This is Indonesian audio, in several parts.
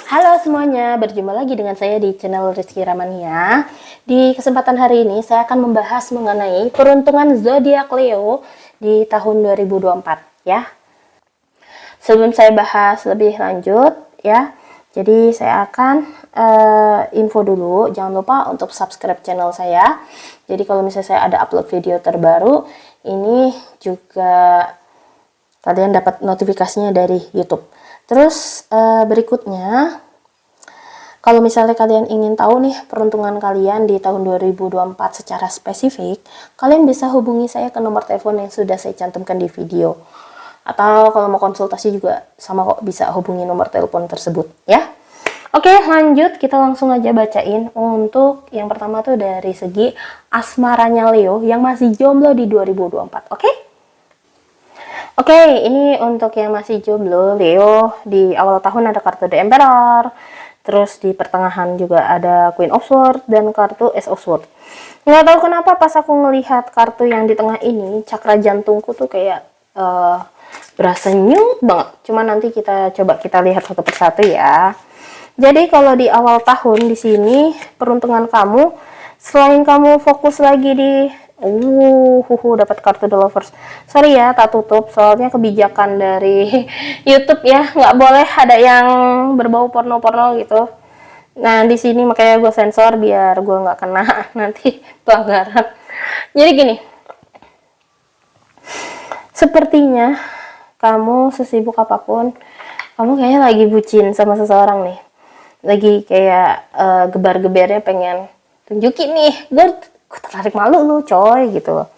Halo semuanya, berjumpa lagi dengan saya di channel Rizky Ramania. Di kesempatan hari ini saya akan membahas mengenai peruntungan zodiak Leo di tahun 2024 ya. Sebelum saya bahas lebih lanjut ya, jadi saya akan info dulu, jangan lupa untuk subscribe channel saya. Jadi kalau misalnya saya ada upload video terbaru, ini juga kalian dapat notifikasinya dari YouTube. Terus berikutnya, kalau misalnya kalian ingin tahu nih peruntungan kalian di tahun 2024 secara spesifik, kalian bisa hubungi saya ke nomor telepon yang sudah saya cantumkan di video. Atau kalau mau konsultasi juga sama kok, bisa hubungi nomor telepon tersebut ya. Oke, lanjut, kita langsung aja bacain. Untuk yang pertama tuh dari segi asmaranya Leo yang masih jomblo di 2024, oke? Oke, ini untuk yang masih jomblo, Leo, di awal tahun ada kartu The Emperor, terus di pertengahan juga ada Queen of Swords dan kartu Ace of Swords. Nggak tahu kenapa pas aku ngelihat kartu yang di tengah ini, cakra jantungku tuh kayak berasa nyut banget. Cuma nanti kita coba kita lihat satu persatu ya. Jadi kalau di awal tahun di sini peruntungan kamu, selain kamu fokus lagi di dapat kartu The Lovers. Sorry ya, tak tutup soalnya kebijakan dari YouTube ya, nggak boleh ada yang berbau porno-porno gitu. Nah di sini makanya gue sensor biar gue nggak kena nanti pelanggaran. Jadi gini, sepertinya kamu sesibuk apapun, kamu kayaknya lagi bucin sama seseorang nih. Lagi kayak gebar-gebernya pengen tunjukin nih, gue tertarik malu lu coy gitu loh.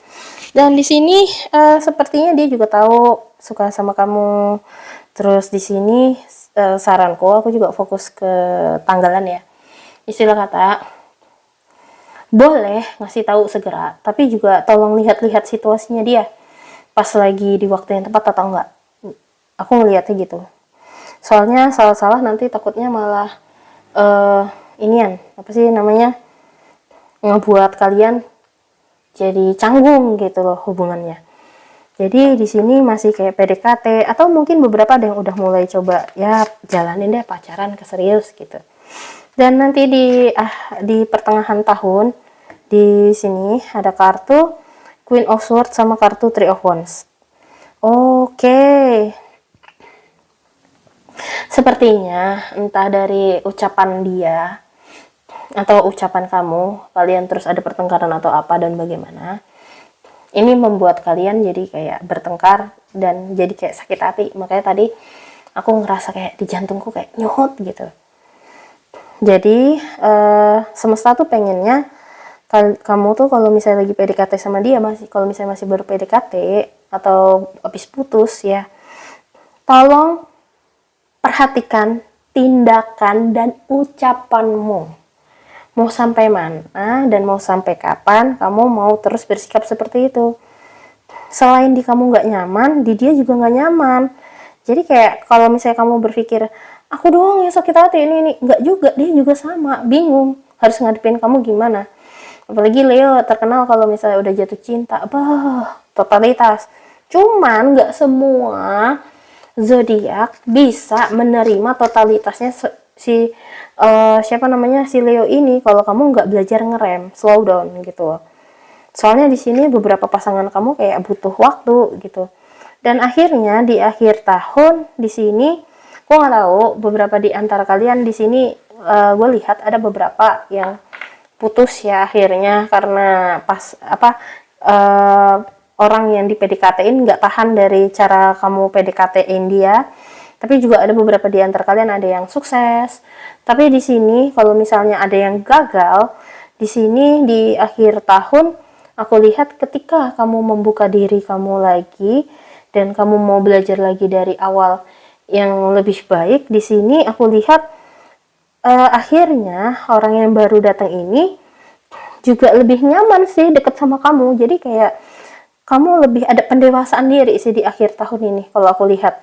Dan di sini sepertinya dia juga tahu suka sama kamu. Terus di sini saranku, aku juga fokus ke tanggalan ya. Istilah kata, boleh ngasih tahu segera, tapi juga tolong lihat-lihat situasinya dia. Pas lagi di waktu yang tepat atau enggak. Aku ngeliatnya gitu. Soalnya salah-salah nanti takutnya malah inian, apa sih namanya, ngebuat kalian jadi canggung gitu loh hubungannya. Jadi di sini masih kayak PDKT atau mungkin beberapa ada yang udah mulai coba ya jalanin deh pacaran ke serius gitu. Dan nanti di pertengahan tahun di sini ada kartu Queen of Swords sama kartu Three of Wands. Oke. Sepertinya entah dari ucapan dia atau ucapan kamu, kalian terus ada pertengkaran atau apa dan bagaimana, ini membuat kalian jadi kayak bertengkar dan jadi kayak sakit hati. Makanya tadi aku ngerasa kayak di jantungku kayak nyuhut gitu. Jadi semesta tuh pengennya kamu tuh kalau misalnya lagi PDKT sama dia, kalau misalnya masih baru PDKT atau habis putus ya, tolong perhatikan tindakan dan ucapanmu. Mau sampai mana dan mau sampai kapan kamu mau terus bersikap seperti itu. Selain di kamu nggak nyaman, di dia juga nggak nyaman. Jadi kayak kalau misalnya kamu berpikir, aku doang yang sakit hati ini, nggak juga, dia juga sama, bingung harus ngadepin kamu gimana. Apalagi Leo terkenal kalau misalnya udah jatuh cinta, totalitas. Cuman nggak semua zodiak bisa menerima totalitasnya si Leo ini kalau kamu nggak belajar ngerem, slow down gitu. Soalnya di sini beberapa pasangan kamu kayak butuh waktu gitu. Dan akhirnya di akhir tahun di sini, gue nggak tahu beberapa di antara kalian di sini, gue lihat ada beberapa yang putus ya akhirnya karena orang yang di PDKT-in nggak tahan dari cara kamu PDKT-in dia. Tapi juga ada beberapa di antara kalian ada yang sukses. Tapi di sini kalau misalnya ada yang gagal, di sini di akhir tahun aku lihat ketika kamu membuka diri kamu lagi dan kamu mau belajar lagi dari awal yang lebih baik, di sini aku lihat akhirnya orang yang baru datang ini juga lebih nyaman sih deket sama kamu. Jadi kayak kamu lebih ada pendewasaan diri sih di akhir tahun ini kalau aku lihat.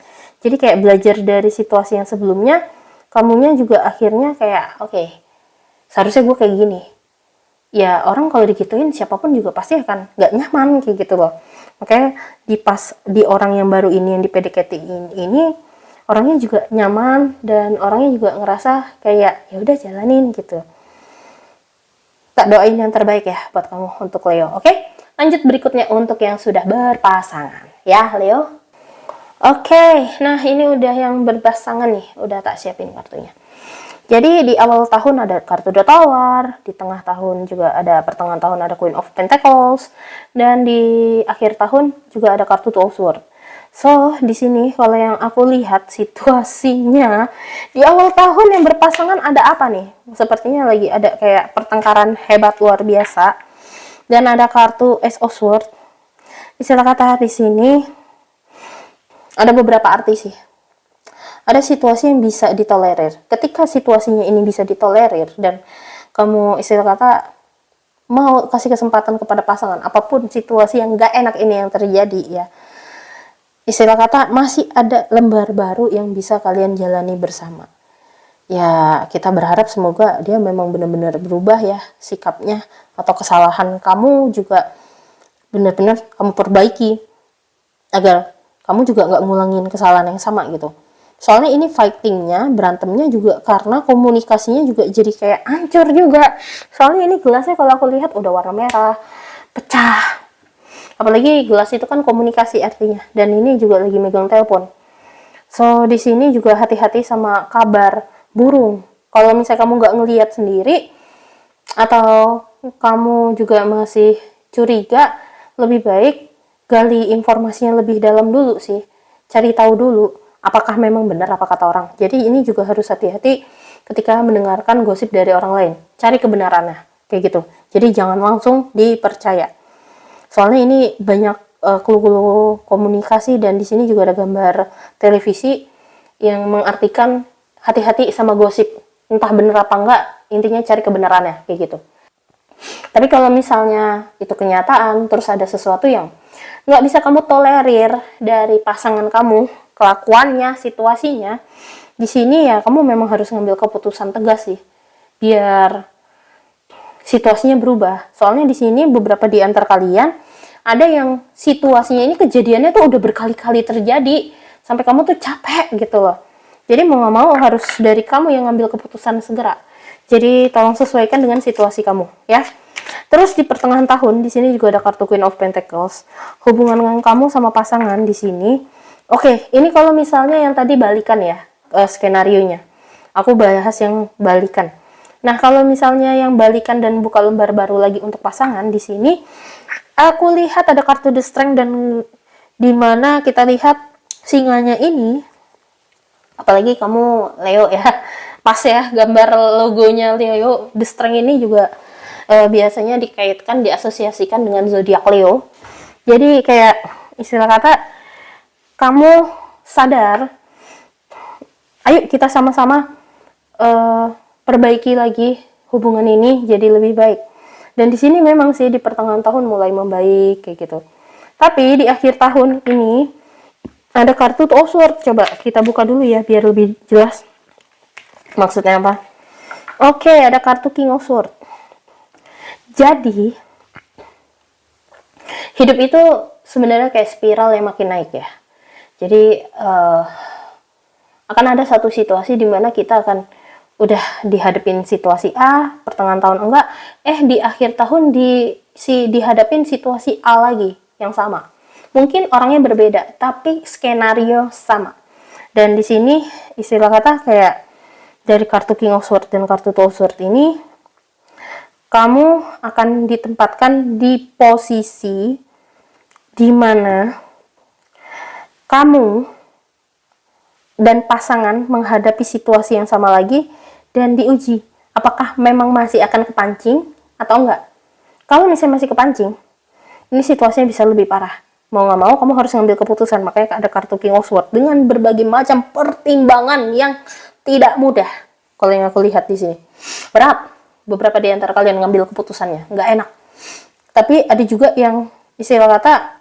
Jadi kayak belajar dari situasi yang sebelumnya, kamunya juga akhirnya kayak oke, seharusnya gue kayak gini. Ya orang kalau digituin siapapun juga pasti akan nggak nyaman kayak gitu loh. Makanya di orang yang baru ini yang di PDKT ini orangnya juga nyaman dan orangnya juga ngerasa kayak ya udah jalanin gitu. Tak doain yang terbaik ya buat kamu untuk Leo. Oke, lanjut berikutnya untuk yang sudah berpasangan ya Leo. Oke, nah ini udah yang berpasangan nih, udah tak siapin kartunya. Jadi di awal tahun ada kartu The Tower, di tengah tahun juga ada, pertengahan tahun ada Queen of Pentacles, dan di akhir tahun juga ada kartu Two of Swords. So, di sini kalau yang aku lihat situasinya di awal tahun yang berpasangan ada apa nih? Sepertinya lagi ada kayak pertengkaran hebat luar biasa. Dan ada kartu Ace of Swords. Istilah kata di sini ada beberapa arti sih. Ada situasi yang bisa ditolerir. Ketika situasinya ini bisa ditolerir dan kamu istilah kata mau kasih kesempatan kepada pasangan, apapun situasi yang gak enak ini yang terjadi ya, istilah kata masih ada lembar baru yang bisa kalian jalani bersama. Ya kita berharap semoga dia memang benar-benar berubah ya sikapnya, atau kesalahan kamu juga benar-benar kamu perbaiki agar kamu juga gak ngulangin kesalahan yang sama gitu. Soalnya ini fightingnya, berantemnya juga karena komunikasinya juga jadi kayak hancur juga. Soalnya ini gelasnya kalau aku lihat udah warna merah, pecah. Apalagi gelas itu kan komunikasi artinya. Dan ini juga lagi megang telepon. So di sini juga hati-hati sama kabar burung. Kalau misalnya kamu nggak ngelihat sendiri atau kamu juga masih curiga, lebih baik gali informasinya lebih dalam dulu sih. Cari tahu dulu apakah memang benar apa kata orang. Jadi ini juga harus hati-hati ketika mendengarkan gosip dari orang lain. Cari kebenarannya, kayak gitu. Jadi jangan langsung dipercaya. Soalnya ini banyak clue-clue komunikasi, dan di sini juga ada gambar televisi yang mengartikan hati-hati sama gosip. Entah benar apa enggak, intinya cari kebenarannya, kayak gitu. Tapi kalau misalnya itu kenyataan, terus ada sesuatu yang nggak bisa kamu tolerir dari pasangan kamu, kelakuannya, situasinya, di sini ya kamu memang harus ngambil keputusan tegas sih, biar situasinya berubah. Soalnya di sini beberapa di antara kalian ada yang situasinya ini kejadiannya tuh udah berkali-kali terjadi, sampai kamu tuh capek gitu loh. Jadi mau nggak mau harus dari kamu yang ngambil keputusan segera. Jadi tolong sesuaikan dengan situasi kamu ya. Terus di pertengahan tahun di sini juga ada kartu Queen of Pentacles. Hubungan kamu sama pasangan di sini. Oke, ini kalau misalnya yang tadi balikan ya, skenarionya. Aku bahas yang balikan. Nah, kalau misalnya yang balikan dan buka lembar baru lagi untuk pasangan di sini, aku lihat ada kartu The Strength, dan di mana kita lihat singanya ini, apalagi kamu Leo ya, pas ya gambar logonya Leo. The Strength ini juga biasanya dikaitkan, diasosiasikan dengan zodiak Leo. Jadi kayak istilah kata kamu sadar, ayo kita sama-sama perbaiki lagi hubungan ini jadi lebih baik. Dan di sini memang sih di pertengahan tahun mulai membaik kayak gitu. Tapi di akhir tahun ini ada kartu Two of Swords. Coba kita buka dulu ya biar lebih jelas maksudnya apa. Oke, ada kartu King of Swords. Jadi hidup itu sebenarnya kayak spiral yang makin naik ya. Jadi akan ada satu situasi di mana kita akan udah dihadapin situasi A, pertengahan tahun enggak, di akhir tahun dihadapin situasi A lagi yang sama. Mungkin orangnya berbeda, tapi skenario sama. Dan di sini istilah kata kayak dari kartu King of Swords dan kartu Two of Swords ini, kamu akan ditempatkan di posisi di mana kamu dan pasangan menghadapi situasi yang sama lagi dan diuji apakah memang masih akan kepancing atau enggak. Kalau misalnya masih kepancing, ini situasinya bisa lebih parah. Mau nggak mau kamu harus ngambil keputusan. Makanya ada kartu King of Swords dengan berbagai macam pertimbangan yang tidak mudah. Kalau yang aku lihat di sini berat. Beberapa di antara kalian ngambil keputusannya nggak enak. Tapi ada juga yang istilah kata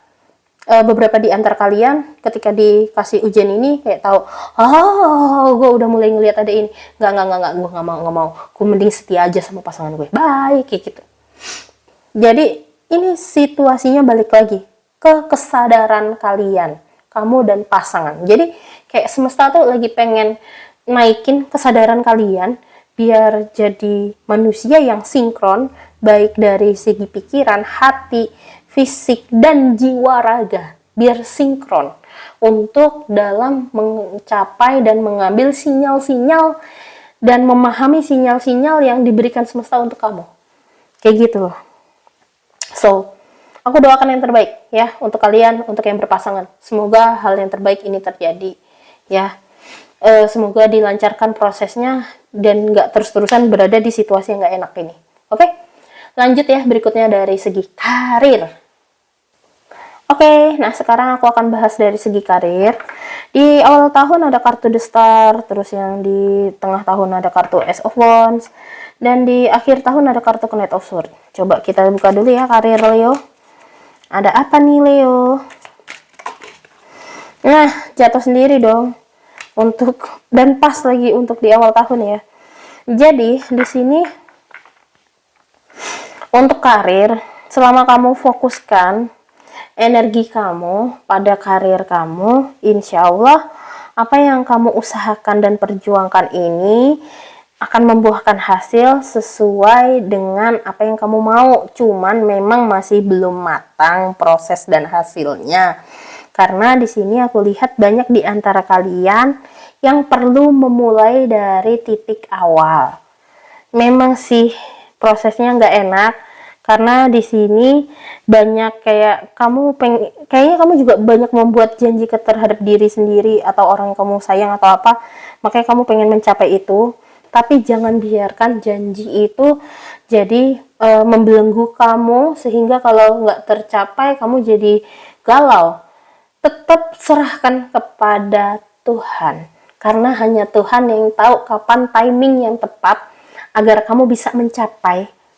beberapa di antara kalian ketika dikasih ujian ini kayak tahu, gue udah mulai ngelihat ada ini, nggak, gue nggak mau, gue mending setia aja sama pasangan gue, baik kayak gitu. Jadi ini situasinya balik lagi ke kesadaran kalian, kamu dan pasangan. Jadi Kayak semesta tuh lagi pengen naikin kesadaran kalian biar jadi manusia yang sinkron, baik dari segi pikiran, hati, fisik, dan jiwa raga. Biar sinkron untuk dalam mencapai dan mengambil sinyal-sinyal dan memahami sinyal-sinyal yang diberikan semesta untuk kamu. Kayak gitu loh. So, aku doakan yang terbaik ya untuk kalian, untuk yang berpasangan. Semoga hal yang terbaik ini terjadi ya. Semoga dilancarkan prosesnya dan nggak terus-terusan berada di situasi yang nggak enak ini. Oke, lanjut ya, berikutnya dari segi karir. Oke, nah sekarang aku akan bahas dari segi karir. Di awal tahun ada kartu The Star, terus yang di tengah tahun ada kartu Ace of Wands, dan di akhir tahun ada kartu Knight of Swords. Coba kita buka dulu ya karir Leo. Ada apa nih Leo? Nah, jatuh sendiri dong. Dan pas lagi untuk di awal tahun ya. Jadi di sini untuk karir, selama kamu fokuskan energi kamu pada karir kamu, insya Allah apa yang kamu usahakan dan perjuangkan ini akan membuahkan hasil sesuai dengan apa yang kamu mau. Cuman memang masih belum matang proses dan hasilnya. Karena di sini aku lihat banyak di antara kalian yang perlu memulai dari titik awal. Memang sih prosesnya nggak enak, karena di sini banyak kayak kayaknya kamu juga banyak membuat janji terhadap diri sendiri atau orang yang kamu sayang atau apa, makanya kamu pengen mencapai itu. Tapi jangan biarkan janji itu jadi membelenggu kamu sehingga kalau nggak tercapai kamu jadi galau. Tetap serahkan kepada Tuhan, karena hanya Tuhan yang tahu kapan timing yang tepat agar kamu bisa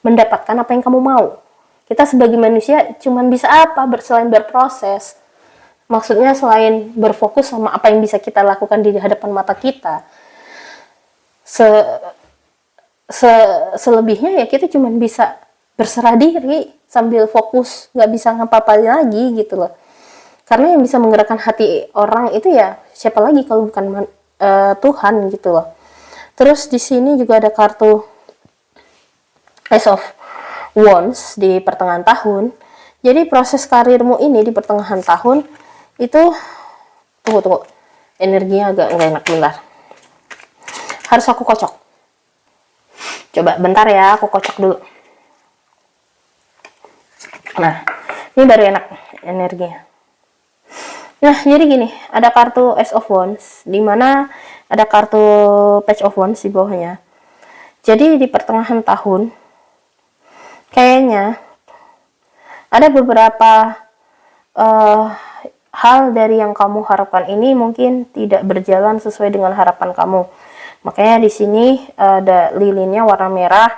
mendapatkan apa yang kamu mau. Kita sebagai manusia cuman bisa apa selain berproses. Maksudnya selain berfokus sama apa yang bisa kita lakukan di hadapan mata kita. Selebihnya ya kita cuman bisa berserah diri sambil fokus, nggak bisa ngapa-ngapain lagi gitu loh. Karena yang bisa menggerakkan hati orang itu ya siapa lagi kalau bukan Tuhan gitu loh. Terus di sini juga ada kartu Ace of Wands di pertengahan tahun. Jadi proses karirmu ini di pertengahan tahun itu tunggu energinya agak nggak enak, bentar. Harus aku kocok. Coba bentar ya, aku kocok dulu. Nah, ini baru enak energinya. Nah, jadi gini, ada kartu Ace of Wands, di mana ada kartu Page of Wands di bawahnya. Jadi di pertengahan tahun, kayaknya ada beberapa hal dari yang kamu harapkan ini mungkin tidak berjalan sesuai dengan harapan kamu. Makanya di sini ada lilinnya warna merah,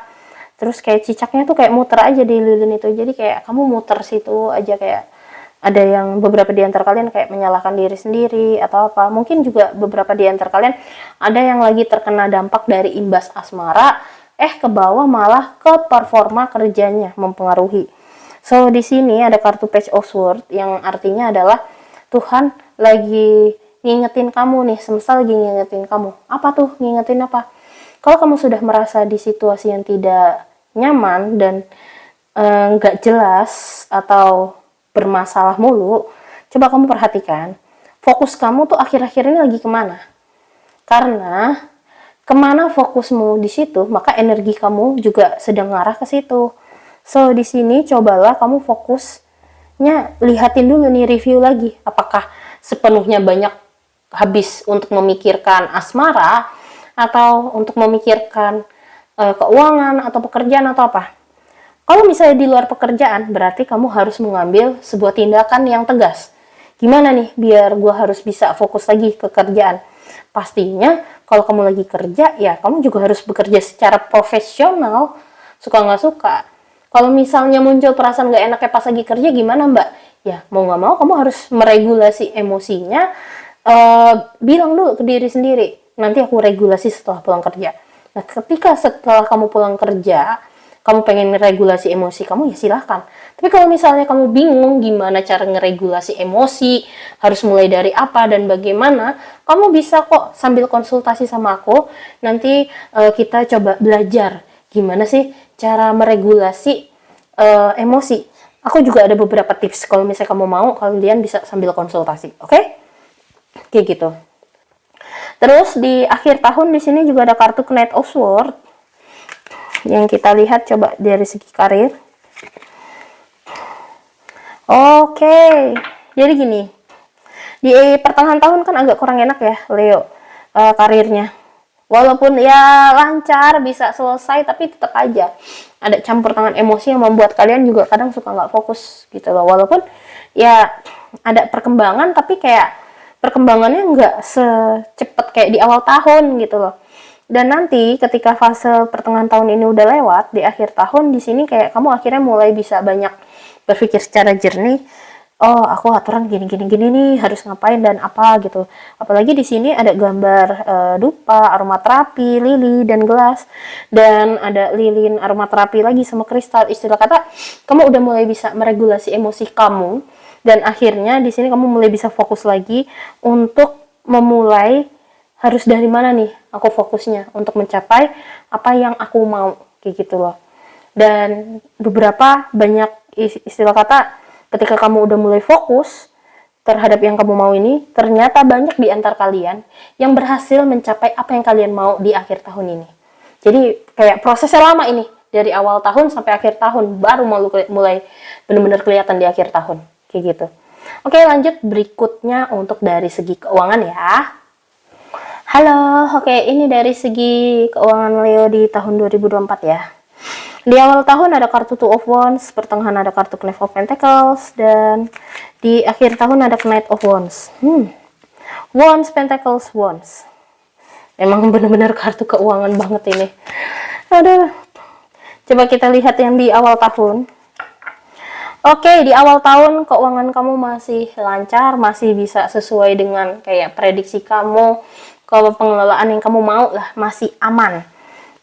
terus kayak cicaknya tuh kayak muter aja di lilin itu. Jadi kayak kamu muter situ aja, kayak ada yang beberapa di antara kalian kayak menyalahkan diri sendiri atau apa. Mungkin juga beberapa di antara kalian ada yang lagi terkena dampak dari imbas asmara, ke bawah malah ke performa kerjanya mempengaruhi. So di sini ada kartu Page of Swords yang artinya adalah Tuhan lagi ngingetin kamu nih, semesta lagi ngingetin kamu. Apa tuh ngingetin apa? Kalau kamu sudah merasa di situasi yang tidak nyaman dan nggak jelas atau bermasalah mulu, coba kamu perhatikan fokus kamu tuh akhir-akhir ini lagi kemana. Karena kemana fokusmu di situ, maka energi kamu juga sedang ngarah ke situ. So di sini cobalah kamu fokusnya, lihatin dulu nih, review lagi apakah sepenuhnya banyak habis untuk memikirkan asmara atau untuk memikirkan keuangan atau pekerjaan atau apa. Kalau misalnya di luar pekerjaan, berarti kamu harus mengambil sebuah tindakan yang tegas. Gimana nih biar gue harus bisa fokus lagi ke kerjaan? Pastinya kalau kamu lagi kerja, ya kamu juga harus bekerja secara profesional, suka nggak suka. Kalau misalnya muncul perasaan nggak enaknya pas lagi kerja, gimana mbak? Ya mau nggak mau kamu harus meregulasi emosinya, bilang dulu ke diri sendiri, nanti aku regulasi setelah pulang kerja. Nah ketika setelah kamu pulang kerja, kamu pengen ngeregulasi emosi kamu, ya silahkan. Tapi kalau misalnya kamu bingung gimana cara ngeregulasi emosi, harus mulai dari apa dan bagaimana, kamu bisa kok sambil konsultasi sama aku, nanti kita coba belajar gimana sih cara meregulasi emosi. Aku juga ada beberapa tips, kalau misalnya kamu mau, kalian bisa sambil konsultasi, oke? Kayak gitu. Terus di akhir tahun di sini juga ada kartu Knight of Swords. Yang kita lihat coba dari segi karir. Oke, jadi gini. Di pertengahan tahun kan agak kurang enak ya, Leo, karirnya. Walaupun ya lancar, bisa selesai, tapi tetap aja ada campur tangan emosi yang membuat kalian juga kadang suka nggak fokus gitu loh. Walaupun ya ada perkembangan, tapi kayak perkembangannya nggak secepat kayak di awal tahun gitu loh. Dan nanti ketika fase pertengahan tahun ini udah lewat, di akhir tahun di sini kayak kamu akhirnya mulai bisa banyak berpikir secara jernih. Oh, aku aturan gini nih, harus ngapain dan apa gitu. Apalagi di sini ada gambar dupa, aromaterapi, lili dan gelas, dan ada lilin aromaterapi lagi sama kristal. Istilah kata, kamu udah mulai bisa meregulasi emosi kamu, dan akhirnya di sini kamu mulai bisa fokus lagi untuk memulai harus dari mana nih aku fokusnya untuk mencapai apa yang aku mau, kayak gitu loh. Dan beberapa banyak istilah kata, ketika kamu udah mulai fokus terhadap yang kamu mau ini, ternyata banyak di antar kalian yang berhasil mencapai apa yang kalian mau di akhir tahun ini. Jadi kayak prosesnya lama ini, dari awal tahun sampai akhir tahun, baru mulai benar-benar kelihatan di akhir tahun, kayak gitu. Oke, lanjut berikutnya untuk dari segi keuangan ya. Halo, oke, ini dari segi keuangan Leo di tahun 2024 ya. Di awal tahun ada kartu Two of Wands, pertengahan ada kartu Knave of Pentacles, dan di akhir tahun ada Knight of Wands. Wands, Pentacles, Wands. Emang bener-bener kartu keuangan banget ini. Aduh. Coba kita lihat yang di awal tahun. Oke, di awal tahun keuangan kamu masih lancar, masih bisa sesuai dengan kayak prediksi kamu. Kalau pengelolaan yang kamu mau lah masih aman.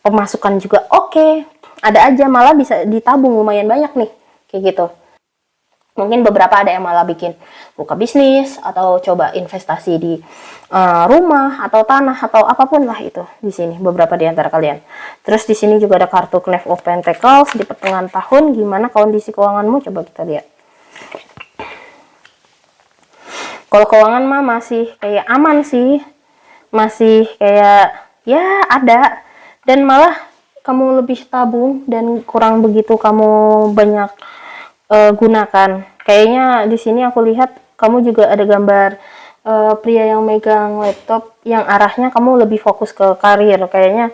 Pemasukan juga oke. Ada aja, malah bisa ditabung lumayan banyak nih, kayak gitu. Mungkin beberapa ada yang malah bikin buka bisnis atau coba investasi di rumah atau tanah atau apapun lah itu di sini, beberapa di antara kalian. Terus di sini juga ada kartu Knave of Pentacles di pertengahan tahun. Gimana kondisi keuanganmu? Coba kita lihat. Kalau keuangan mah masih kayak aman sih, masih kayak ya ada, dan malah kamu lebih tabung dan kurang begitu kamu banyak gunakan. Kayaknya di sini aku lihat kamu juga ada gambar pria yang megang laptop yang arahnya kamu lebih fokus ke karir kayaknya.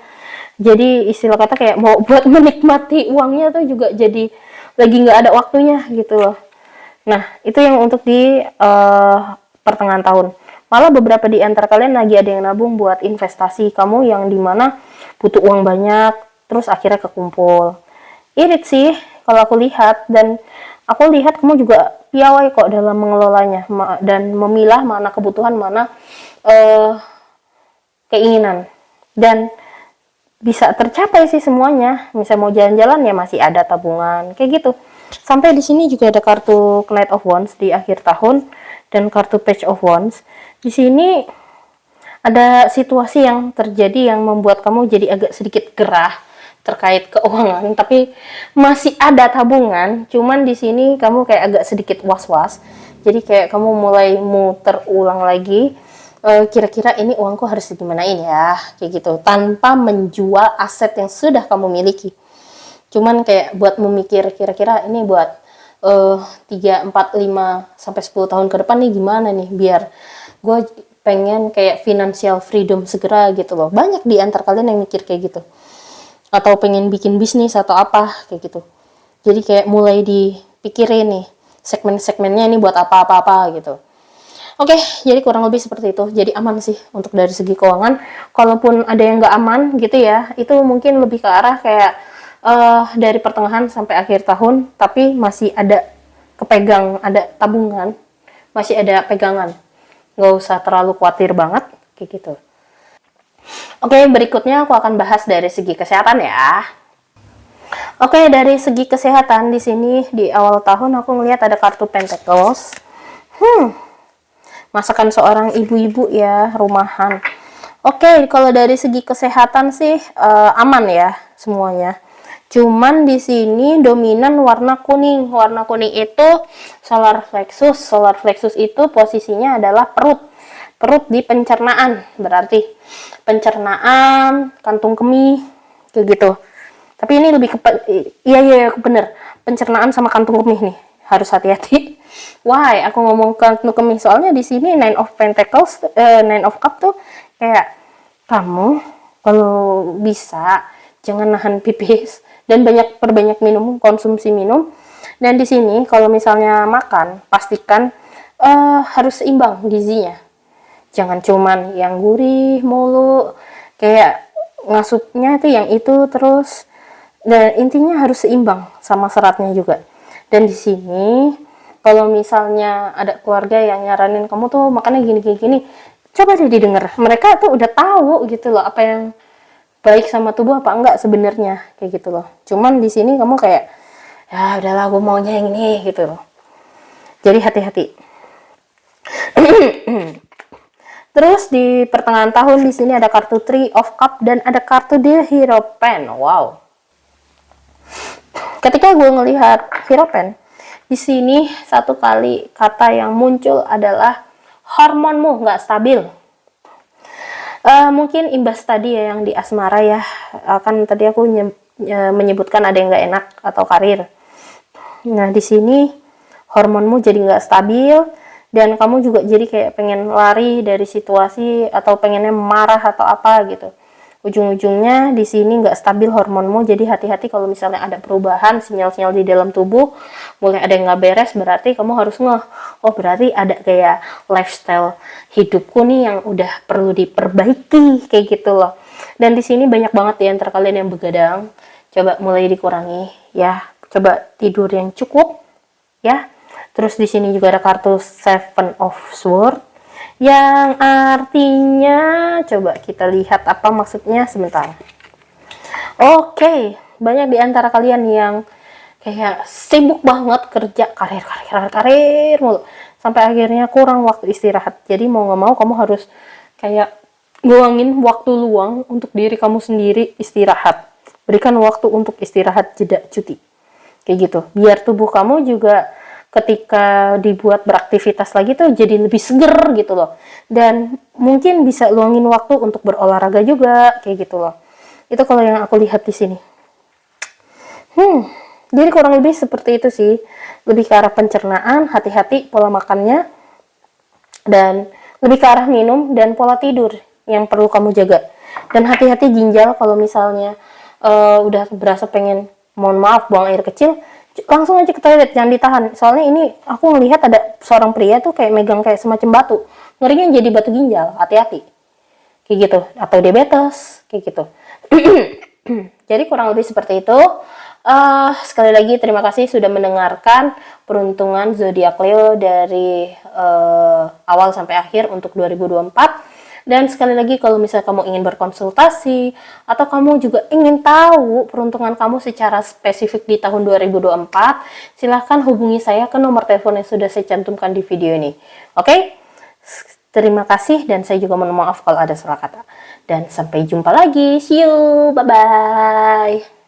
Jadi istilah kata kayak mau buat menikmati uangnya tuh juga jadi lagi nggak ada waktunya gitu loh. Nah, itu yang untuk di pertengahan tahun. Malah beberapa di antara kalian lagi ada yang nabung buat investasi kamu yang dimana butuh uang banyak, terus akhirnya kekumpul. Irit sih kalau aku lihat, dan aku lihat kamu juga piawai kok dalam mengelolanya dan memilah mana kebutuhan, mana keinginan, dan bisa tercapai sih semuanya. Misal mau jalan-jalan ya masih ada tabungan kayak gitu. Sampai di sini juga ada kartu Knight of Wands di akhir tahun dan kartu Page of Wands. Di sini ada situasi yang terjadi yang membuat kamu jadi agak sedikit gerah terkait keuangan, tapi masih ada tabungan. Cuman di sini kamu kayak agak sedikit was-was. Jadi kayak kamu mulai muter ulang lagi, kira-kira ini uangku harus digimanain ya, kayak gitu, tanpa menjual aset yang sudah kamu miliki. Cuman kayak buat memikir kira-kira ini buat 3, 4, 5, sampai 10 tahun ke depan nih gimana nih, biar gue pengen kayak financial freedom segera gitu loh. Banyak di antar kalian yang mikir kayak gitu. Atau pengen bikin bisnis atau apa kayak gitu. Jadi kayak mulai dipikirin nih segmen-segmennya ini buat apa-apa gitu. Oke, jadi kurang lebih seperti itu. Jadi aman sih untuk dari segi keuangan. Kalaupun ada yang nggak aman gitu ya, itu mungkin lebih ke arah kayak dari pertengahan sampai akhir tahun, tapi masih ada kepegang, ada tabungan, masih ada pegangan. Nggak usah terlalu khawatir banget, kayak gitu. Oke, berikutnya aku akan bahas dari segi kesehatan ya. Oke, dari segi kesehatan di sini di awal tahun aku ngelihat ada kartu Pentacles. Masakan seorang ibu-ibu ya, rumahan. Oke, kalau dari segi kesehatan sih aman ya semuanya. Cuman di sini dominan warna kuning. Warna kuning itu solar plexus. Solar plexus itu posisinya adalah perut. Perut di pencernaan, berarti pencernaan, kantung kemih, kayak gitu. Tapi ini lebih ke iya bener, pencernaan sama kantung kemih nih. Harus hati-hati. Why aku ngomong kantung kemih? Soalnya di sini Nine of Pentacles, Nine of Cup tuh kayak kamu kalau bisa jangan nahan pipis dan perbanyak minum, konsumsi minum. Dan di sini kalau misalnya makan, pastikan harus seimbang gizinya. Jangan cuman yang gurih mulu, kayak ngasupnya tuh yang itu terus. Dan intinya harus seimbang sama seratnya juga. Dan di sini kalau misalnya ada keluarga yang nyaranin kamu tuh makannya gini, coba deh didengar. Mereka tuh udah tahu gitu loh apa yang baik sama tubuh apa enggak sebenarnya, kayak gitu loh. Cuman di sini kamu kayak ya udahlah gue maunya yang ini gitu loh. Jadi hati-hati. Terus di pertengahan tahun di sini ada kartu Three of Cup dan ada kartu The Hierophant. Wow. Ketika gue ngelihat Hierophant, di sini satu kali kata yang muncul adalah hormonmu nggak stabil. Mungkin imbas tadi ya yang di asmara ya, kan tadi aku menyebutkan ada yang nggak enak atau karir. Nah di sini hormonmu jadi nggak stabil dan kamu juga jadi kayak pengen lari dari situasi atau pengennya marah atau apa gitu. Ujung-ujungnya di sini nggak stabil hormonmu, jadi hati-hati kalau misalnya ada perubahan sinyal-sinyal di dalam tubuh, mulai ada yang nggak beres, berarti kamu harus oh berarti ada kayak lifestyle hidupku nih yang udah perlu diperbaiki, kayak gitu loh. Dan di sini banyak banget ya antara kalian yang begadang, coba mulai dikurangi ya, coba tidur yang cukup ya. Terus di sini juga ada kartu Seven of Swords yang artinya coba kita lihat apa maksudnya sebentar. Oke, banyak di antara kalian yang kayak sibuk banget kerja karir mulu sampai akhirnya kurang waktu istirahat. Jadi mau nggak mau kamu harus kayak luangin waktu luang untuk diri kamu sendiri istirahat. Berikan waktu untuk istirahat, jeda, cuti. Kayak gitu. Biar tubuh kamu juga ketika dibuat beraktivitas lagi tuh jadi lebih seger gitu loh. Dan mungkin bisa luangin waktu untuk berolahraga juga, kayak gitu loh. Itu kalau yang aku lihat di sini. Jadi kurang lebih seperti itu sih. Lebih ke arah pencernaan, hati-hati pola makannya, dan lebih ke arah minum dan pola tidur yang perlu kamu jaga. Dan hati-hati ginjal kalau misalnya udah berasa pengen, mohon maaf, buang air kecil, langsung aja ke toilet, jangan ditahan. Soalnya ini aku ngelihat ada seorang pria tuh kayak megang kayak semacam batu, ngerinya jadi batu ginjal, hati-hati kayak gitu, atau diabetes kayak gitu. Jadi kurang lebih seperti itu. Sekali lagi terima kasih sudah mendengarkan peruntungan zodiak Leo dari awal sampai akhir untuk 2024. Dan sekali lagi kalau misalnya kamu ingin berkonsultasi atau kamu juga ingin tahu peruntungan kamu secara spesifik di tahun 2024, silahkan hubungi saya ke nomor telepon yang sudah saya cantumkan di video ini. Oke? Terima kasih dan saya juga mohon maaf kalau ada salah kata. Dan sampai jumpa lagi. See you. Bye-bye.